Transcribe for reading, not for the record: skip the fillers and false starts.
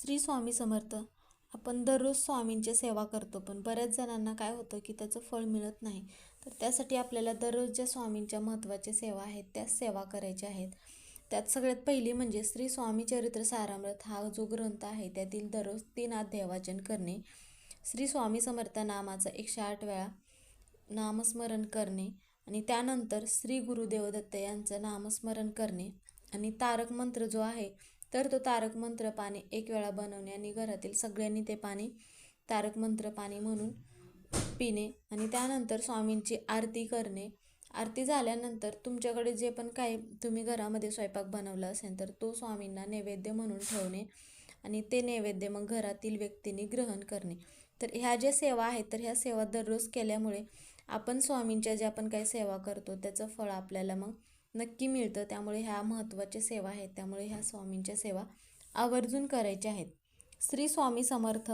श्री स्वामी समर्थ. आपण दररोज स्वामींची सेवा करतो, पण बऱ्याच जणांना काय होतं की त्याचं फळ मिळत नाही. तर त्यासाठी आपल्याला दररोज ज्या स्वामींच्या महत्त्वाच्या सेवा आहेत त्याच सेवा करायच्या आहेत. त्यात सगळ्यात पहिली म्हणजे श्री स्वामी चरित्र सारामृत हा जो ग्रंथ आहे त्यातील दररोज 3 अध्याय वाचन करणे, श्री स्वामी समर्थ नामाचा 108 वेळा नामस्मरण करणे आणि त्यानंतर श्री गुरुदेव दत्त यांचं नामस्मरण करणे आणि तारक मंत्र जो आहे तर तो तारक मंत्र पाणी 1 वेळा बनवणे आणि घरातील सगळ्यांनी ते पाणी तारक मंत्र पाणी म्हणून पिणे आणि त्यानंतर स्वामींची आरती करणे. आरती झाल्यानंतर तुमच्याकडे जे पण काही तुम्ही घरामध्ये स्वयंपाक बनवला असेल तर तो स्वामींना नैवेद्य म्हणून ठेवणे आणि ते नैवेद्य मग घरातील व्यक्तींनी ग्रहण करणे. तर ह्या ज्या सेवा आहेत तर ह्या सेवा दररोज केल्यामुळे आपण स्वामींच्या ज्या पण काही सेवा करतो त्याचं फळ आपल्याला मग नक्की मिळतं. त्यामुळे ह्या महत्त्वाच्या सेवा आहेत, त्यामुळे ह्या स्वामींच्या सेवा आवर्जून करायच्या आहेत. श्री स्वामी समर्थ.